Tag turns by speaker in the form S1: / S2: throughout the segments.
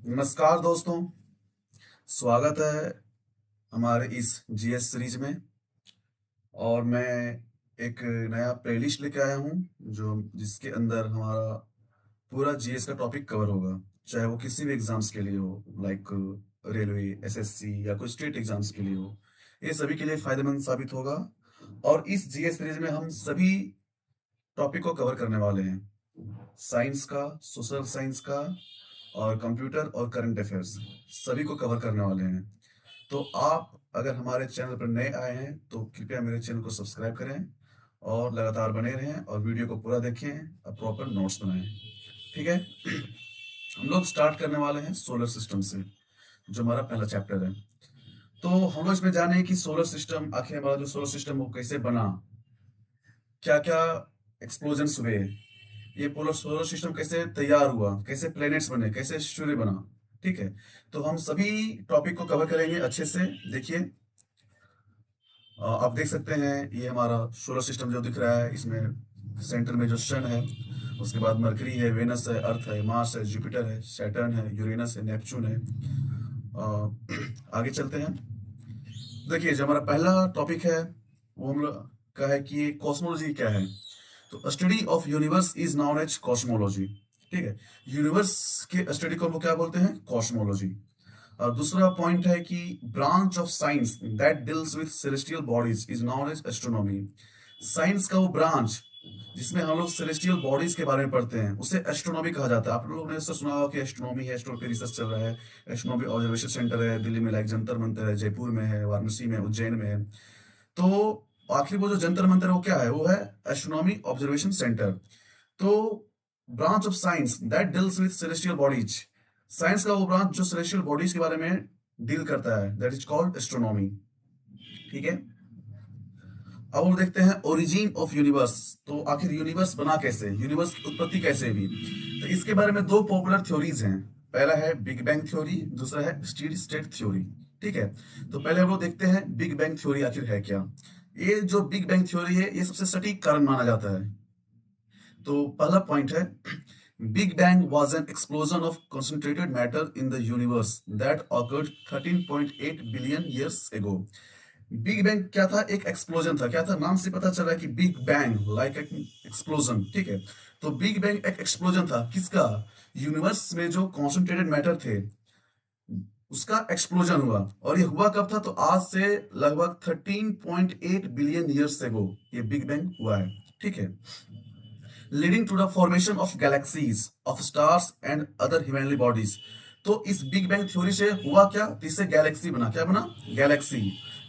S1: नमस्कार दोस्तों, स्वागत है हमारे इस जीएस सीरीज में। और मैं एक नया प्लेलिस्ट लेके आया हूँ जो जिसके अंदर हमारा पूरा जीएस का टॉपिक कवर होगा, चाहे वो किसी भी एग्जाम्स के लिए हो, लाइक रेलवे, एसएससी या कोई स्टेट एग्जाम्स के लिए हो। ये सभी के लिए फायदेमंद साबित होगा। और इस जीएस सीरीज में हम सभी टॉपिक को कवर करने वाले हैं, साइंस का, सोशल साइंस का और कंप्यूटर और करंट अफेयर्स, सभी को कवर करने वाले हैं। तो आप अगर हमारे चैनल पर नए आए हैं तो कृपया मेरे चैनल को सब्सक्राइब करें और लगातार बने रहें और वीडियो को पूरा देखें और प्रॉपर नोट्स बनाएं। ठीक है। हम लोग स्टार्ट करने वाले हैं सोलर सिस्टम से, जो हमारा पहला चैप्टर है। तो हम लोग इसमें जाने कि सोलर सिस्टम, आखिर हमारा जो सोलर सिस्टम वो कैसे बना, क्या क्या एक्सप्लोजन्स हुए, ये पोलर सोलर सिस्टम कैसे तैयार हुआ, कैसे प्लैनेट्स बने, कैसे सूर्य बना। ठीक है। तो हम सभी टॉपिक को कवर करेंगे अच्छे से। देखिए, आप देख सकते हैं ये हमारा सोलर सिस्टम जो दिख रहा है, इसमें सेंटर में जो सन है, उसके बाद मरकरी है, वेनस है, अर्थ है, मार्स है, जुपिटर है, सैटर्न है, यूरेनस है, नेपच्यून है। आगे चलते हैं। देखिए, जो हमारा पहला टॉपिक है वो हम लोग का है कि कॉस्मोलॉजी क्या है। तो study of universe is known as cosmology. ठीक है। यूनिवर्स के स्टडी को हम लोग क्या बोलते हैं? कॉस्मोलॉजी। और दूसरा पॉइंट है कि branch of science that deals with celestial bodies is known as astronomy. Science का वो ब्रांच जिसमें हम लोग सेलेस्टियल बॉडीज के बारे में पढ़ते हैं उसे एस्ट्रोनॉमी कहा जाता है। आप लोगों ने इससे सुना होगा कि एस्ट्रोनॉमी है, एस्ट्रो पे रिसर्च चल रहा है। एस्ट्रोनॉमी ऑब्जर्वेशन सेंटर है दिल्ली में, लाइक जंतर मंतर है, जयपुर में है, वाराणसी में, उज्जैन में है। तो आखिर वो जो जंतर मंतर है वो क्या है? वो है एस्ट्रोनॉमी ऑब्जर्वेशन सेंटर। तो branch of science that deals with celestial bodies, science का वो ब्रांच जो सेलेस्टियल बॉडीज के बारे में डील करता है, दैट इज कॉल्ड एस्ट्रोनॉमी। ठीक है। अब हम देखते हैं ओरिजिन ऑफ यूनिवर्स। तो आखिर यूनिवर्स बना कैसे, यूनिवर्स की उत्पत्ति कैसे हुई। तो इसके बारे में दो पॉपुलर थ्योरीज हैं। पहला है बिग बैंग थ्योरी, दूसरा है स्टेडी स्टेट थ्योरी। ठीक है। तो पहले हम लोग देखते हैं बिग बैंग थ्योरी आखिर है क्या। ये जो बिग बैंग थ्योरी है ये सबसे सटीक कारण माना जाता है। तो पहला पॉइंट है, big bang was an explosion of concentrated matter in the universe that occurred 13.8 billion years ago। Big bang क्या था? एक एक्सप्लोजन था। क्या था? नाम से पता चला कि बिग बैंग, लाइक एक्सप्लोजन। ठीक है। तो बिग बैंग एक एक्सप्लोजन था किसका? यूनिवर्स में जो कॉन्सेंट्रेटेड मैटर थे उसका एक्सप्लोजन हुआ। और ये हुआ कब था? तो आज से लगभग 13.8 बिलियन ईयर्स एगो ये बिग बैंग हुआ है। ठीक है। Leading to the formation of galaxies, of stars and other heavenly bodies. तो इस बिग बैंग थ्योरी से हुआ क्या? तो इससे गैलेक्सी बना। क्या बना? गैलेक्सी।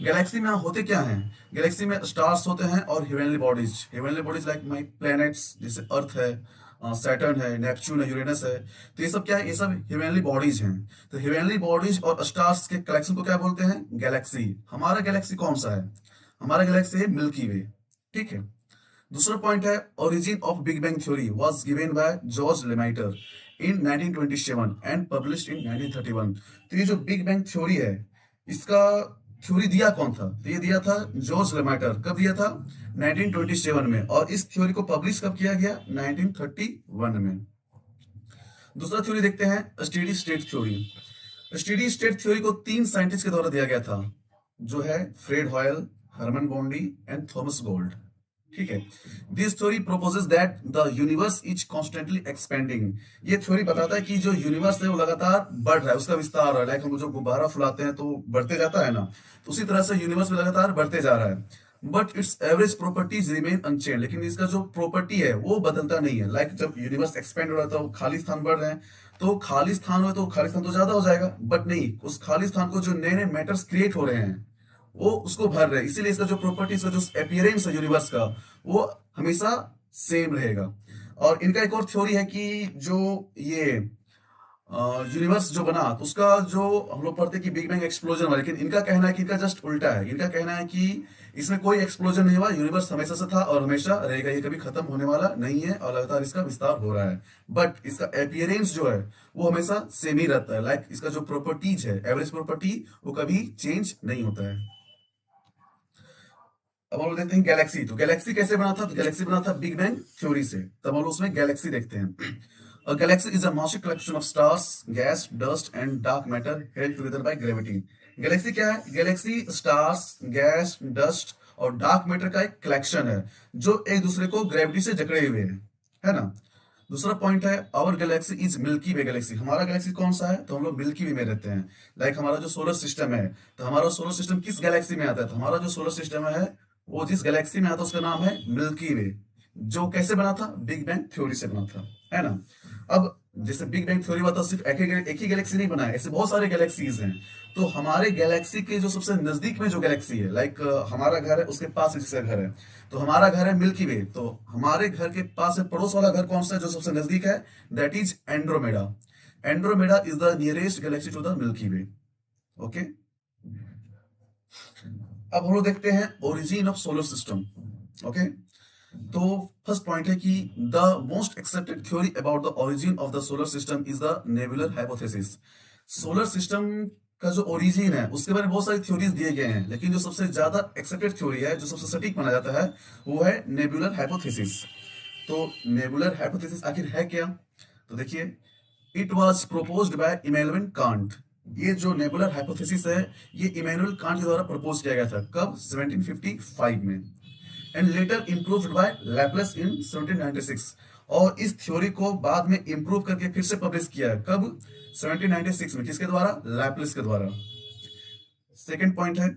S1: गैलेक्सी में होते क्या हैं? गैलेक्सी में स्टार्स होते हैं और heavenly bodies. Heavenly bodies like my planets, जैसे अर्थ है, सैटर्न है, नेपच्यून है, यूरेनस है। तो ये सब क्या है? ये सब हेवनली बॉडीज हैं। तो हेवनली बॉडीज और स्टार्स के कलेक्शन को क्या बोलते हैं? गैलेक्सी। हमारा गैलेक्सी कौन सा है? हमारा गैलेक्सी है मिल्की वे। ठीक है। दूसरा पॉइंट है, origin of big bang theory was given by George Lemaitre in 1927 and published in 1931। तो ये जो बिग बैंग थ्योरी है इसका थ्योरी दिया कौन था? तो ये दिया था जॉर्ज लेमाइटर। कब दिया था? 1927 में। और इस थ्योरी को पब्लिश कब किया गया? 1931 में। दूसरा थ्योरी देखते हैं, steady state theory. Steady state theory को तीन साइंटिस्ट के द्वारा दिया गया था, जो है Fred Hoyle, Hermann Bondi and Thomas Gold. ठीक है। This theory proposes that the universe is constantly expanding. ये थ्योरी बताता है कि जो यूनिवर्स है वो लगातार बढ़ रहा है, उसका विस्तार हो रहा है। लाइक हम जो गुब्बारा फुलाते हैं तो बढ़ते जाता है ना, तो उसी तरह से यूनिवर्स में लगातार बढ़ते जा रहा है। But its average properties remain unchanged. लेकिन इसका जो प्रॉपर्टी है वो बदलता नहीं है। लाइक जब यूनिवर्स एक्सपेंड हो रहा था, खाली स्थान बढ़ रहे हैं, तो खाली स्थान हो तो खाली स्थान तो ज्यादा हो जाएगा, बट नहीं, उस खाली स्थान को जो नए नए मैटर्स क्रिएट हो रहे हैं वो उसको भर रहे हैं। इसीलिए इसका जो प्रॉपर्टी, इसका जो अपीयरेंस है यूनिवर्स का, वो हमेशा सेम रहेगा। और इनका एक और थ्योरी है कि जो ये यूनिवर्स जो बना तो उसका जो हम लोग पढ़ते हैं कि बिग बैंग एक्सप्लोजन हुआ, लेकिन इनका कहना है कि इनका जस्ट उल्टा है। इनका कहना है कि इसमें कोई एक्सप्लोजन नहीं हुआ, यूनिवर्स हमेशा से था और हमेशा रहेगा, ये कभी खत्म होने वाला नहीं है और लगातार इसका विस्तार हो रहा है। बट इसका अपीयरेंस जो है वो हमेशा सेम ही रहता है। लाइक इसका जो प्रॉपर्टीज है, एवरेज प्रॉपर्टी, वो कभी चेंज नहीं होता है। अब हम लोग देखते हैं गैलेक्सी। तो गैलेक्सी कैसे बना था? तो गैलेक्सी बना था बिग बैंग थ्योरी से। तब हम लोग उसमें गैलेक्सी देखते हैं। A galaxy is a massive collection of stars, gas, dust and dark matter held together by gravity. Galaxy क्या है? गैलेक्सी स्टार्स, गैस, डस्ट और डार्क मैटर का एक कलेक्शन है जो एक दूसरे को ग्रेविटी से जकड़े हुए हैं, है ना? दूसरा पॉइंट है our galaxy is Milky Way galaxy. हमारा गैलेक्सी कौन सा है? तो हम लोग मिल्की वे में रहते हैं। लाइक हमारा जो सोलर सिस्टम है, तो हमारा सोलर सिस्टम किस गैलेक्सी में आता है? तो हमारा जो सोलर सिस्टम है वो जिस गैलेक्सी में आता है उसका नाम है मिल्की वे। जो कैसे बना था? बिग बैंग थ्योरी से बना था, है ना? अब जैसे बिग बैंग थ्योरी हुआ था, सिर्फ एक ही गैलेक्सी नहीं बना है, ऐसे बहुत सारे गैलेक्सीज हैं। तो हमारे गैलेक्सी के जो सबसे नजदीक में जो गैलेक्सी है, लाइक हमारा घर है उसके पास जिसका घर है, तो हमारा घर है मिल्की वे, तो हमारे घर के पास है पड़ोस वाला घर कौन सा है जो सबसे नजदीक है? That is Andromeda. Andromeda is the nearest galaxy to the Milky Way. Okay, अब हम लोग देखते हैं origin of solar system. Okay, तो फर्स्ट पॉइंट है कि the most accepted theory about the origin of the solar system is the nebular hypothesis. Solar system का जो ओरिजिन है उसके बारे में बहुत सारी थ्योरीज दिए गए हैं, लेकिन जो सबसे ज्यादा एक्सेप्टेड थ्योरी है, जो सबसे सटीक माना जाता है, वो है नेबुलर हाइपोथेसिस। तो नेबुलर हाइपोथेसिस आखिर है क्या? तो देखिए, it was proposed by Immanuel Kant. ये जो नेबुलर हाइपोथेसिस है ये इमैनुअल कांट के द्वारा प्रपोज किया गया था। कब? 1755 में। And later improved by Laplace in 1796। और इस थ्योरी को बाद में इम्प्रूव करके फिर से पब्लिश किया है। कब? 1796 में। किसके द्वारा? लैपलेस के द्वारा। सेकेंड पॉइंट है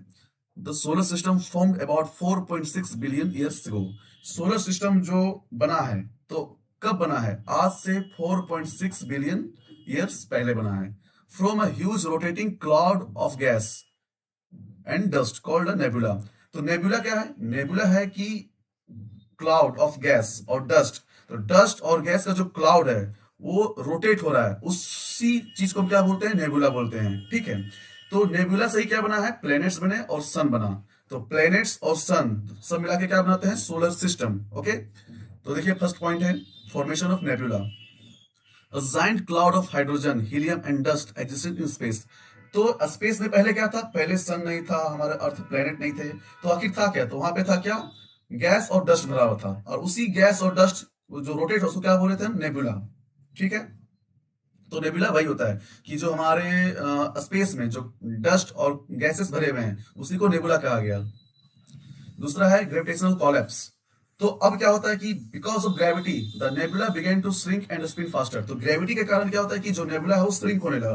S1: the solar system formed about 4.6 billion years ago. Solar system जो बना है तो कब बना है? आज से 4.6 बिलियन ईयर्स पहले बना है। From a huge rotating cloud of gas and dust called a nebula. तो नेबुला क्या है? नेबुला है कि क्लाउड ऑफ गैस और डस्ट। तो डस्ट और गैस का जो क्लाउड है वो रोटेट हो रहा है, उसी चीज को हम क्या बोलते हैं? नेबुला बोलते हैं। ठीक है, तो नेबुला से ही क्या बना है? प्लैनेट्स बने और सन बना। तो प्लैनेट्स और सन सब मिला के क्या बनाते हैं? Solar system. ओके, तो देखिए फर्स्ट पॉइंट है formation of nebula. A giant cloud of hydrogen, helium and dust existed in space। तो स्पेस में पहले क्या था? पहले सन नहीं था, हमारे अर्थ प्लेनेट नहीं थे, तो आखिर था क्या? तो वहां पे था क्या? गैस और डस्ट भरा हुआ था, और उसी गैस और डस्ट जो रोटेट हो उसको क्या बोल रहे थे हम? नेबुला। ठीक है, तो नेबुला वही होता है कि जो हमारे स्पेस में जो डस्ट और गैसेस भरे हुए हैं उसी को नेबुला कहा गया। दूसरा है ग्रेविटेशनल कोलैप्स। तो अब क्या होता है कि because of gravity the nebula begin to shrink and spin faster. तो ग्रेविटी के कारण क्या होता है कि जो नेबुला है वो श्रिंक होने लगा,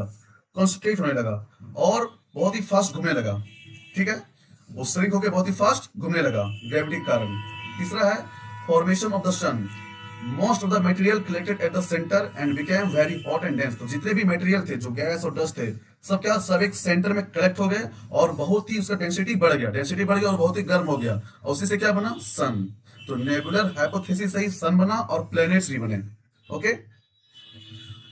S1: कॉन्सेंट्रेट होने लगा और बहुत ही फास्ट घूमने लगा। ठीक है, वो श्रिंक होकर बहुत ही फास्ट घूमने लगा ग्रेविटी के कारण। तीसरा है formation of the sun. Most of the material collected at the centre and became very hot and dense. तो जितने भी मटेरियल थे, जो गैस और डस्ट थे, सब एक सेंटर में कलेक्ट हो गए और बहुत ही उसका डेंसिटी बढ़ गया और बहुत ही गर्म हो गया, और उसी से क्या बना? सन। तो नेबुलर हाइपोथेसिस से ही सन बना और प्लैनेट्स भी बने। ओके,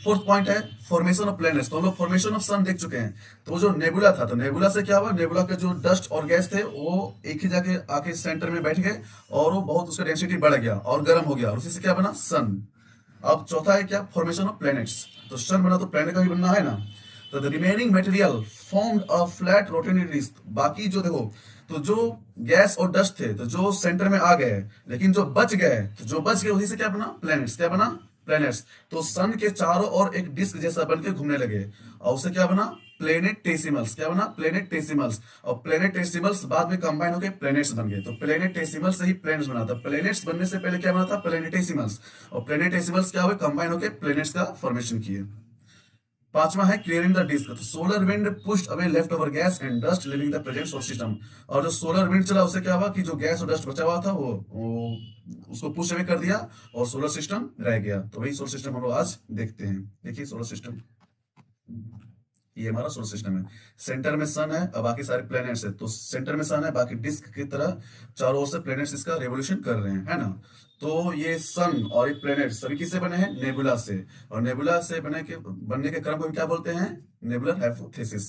S1: फोर्थ पॉइंट है फॉर्मेशन ऑफ प्लैनेट्स। तो हम लोग फॉर्मेशन ऑफ सन देख चुके हैं। तो जो नेबुला था, तो नेबुला से क्या हुआ? नेबुला के जो डस्ट और गैस थे वो एक ही जाके आके सेंटर में बैठ गए और वो बहुत उसका डेंसिटी बढ़ गया और गर्म हो गया, और उसी से क्या बना? सन। अब चौथा है क्या? Formation of planets. तो सन बना तो प्लैनेट का भी बनना है ना। तो the remaining material formed a flat rotating disc. बाकी जो देखो, तो जो गैस और डस्ट थे तो जो सेंटर में आ गए, लेकिन जो बच गए, तो जो बच गए उसी से क्या बना? प्लैनेट्स। क्या बना? प्लैनेट्स। तो सन के चारों ओर एक डिस्क जैसा बन के घूमने लगे, और उससे क्या बना? प्लेनेटेसिमल्स। क्या बना? प्लेनेटेसिमल्स। और प्लेनेटेसिमल्स बाद में कंबाइन होकर प्लैनेट्स बन गए। तो प्लेनेटेसिमल्स से ही प्लैनेट्स बना था। प्लैनेट्स बनने से पहले क्या बना था? प्लेनेटेसिमल्स। और प्लेनेटेसिमल्स क्या हुए? कंबाइन होकर प्लैनेट्स का फॉर्मेशन किए। पांचवा है क्लियरिंग द डिस्क। तो solar wind pushed away left over gas and dust living the present solar system. और जो सोलर विंड चला उससे क्या हुआ कि जो गैस और डस्ट बचा हुआ था वो उसको पुश अवे कर दिया और सोलर सिस्टम रह गया। तो वही सोलर सिस्टम हम लोग आज देखते हैं। देखिए सोलर सिस्टम, ये हमारा सोलर सिस्टम है। सेंटर में सन है और बाकी सारे प्लैनेट्स है। तो सेंटर में सन है, बाकी डिस्क की तरह चारों ओर से प्लैनेट्स इसका रेवोल्यूशन कर रहे हैं, है ना। तो ये सन और ये प्लैनेट सभी किससे बने हैं? नेबुला से। और नेबुला से बनने के क्रम को क्या बोलते हैं? Nebular hypothesis.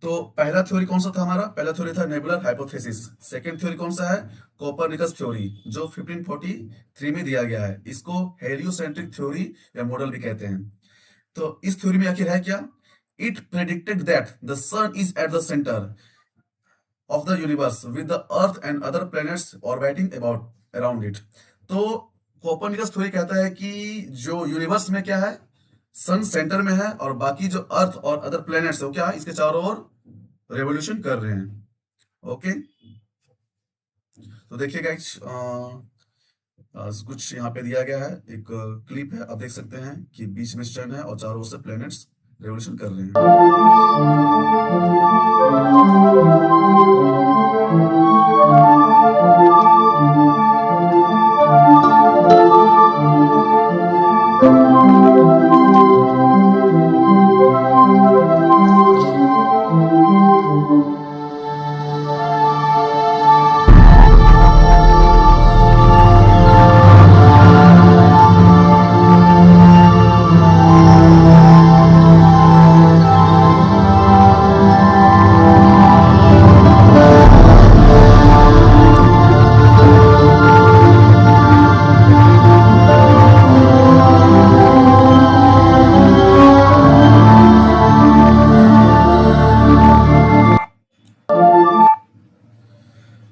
S1: तो पहला थ्योरी कौन सा था हमारा? पहला थ्योरी था नेबुलर हाइपोथेसिस। सेकंड थ्योरी कौन सा है? कोपरनिकस थ्योरी, जो 1543 में दिया गया है। इसको हेलियोसेंट्रिक थ्योरी या मॉडल भी कहते हैं। तो इस थ्योरी में आखिर है क्या? It predicted that the sun is at the centre of the universe with the earth and other planets orbiting about around it. तो कोपरनिकस थ्योरी कहता है कि जो यूनिवर्स में क्या है, सन सेंटर में है और बाकी जो अर्थ और अदर प्लैनेट्स है वो क्या है, इसके चारों ओर रेवोल्यूशन कर रहे हैं। ओके, तो देखिए गाइस, कुछ यहाँ पे दिया गया है, एक क्लिप है, आप देख सकते हैं कि बीच में सन है और चारों ओर से प्लैनेट्स रेवोल्यूशन कर रहे हैं।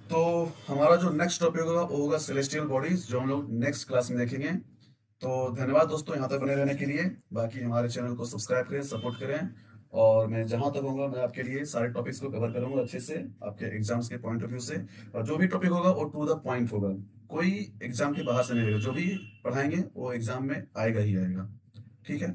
S1: तो हमारा जो नेक्स्ट टॉपिक होगा वो होगा सेलेस्टियल बॉडीज, जो हम लोग नेक्स्ट क्लास में देखेंगे। तो धन्यवाद दोस्तों यहाँ तक बने रहने के लिए। बाकी हमारे चैनल को सब्सक्राइब करें, सपोर्ट करें, और मैं जहाँ तक होगा मैं आपके लिए सारे टॉपिक्स को कवर करूंगा अच्छे से, आपके एग्जाम्स के पॉइंट ऑफ व्यू से। और जो भी टॉपिक होगा वो टू द पॉइंट होगा, कोई एग्जाम के बाहर से नहीं रहेगा। जो भी पढ़ाएंगे वो एग्जाम में आएगा ही आएगा। ठीक है।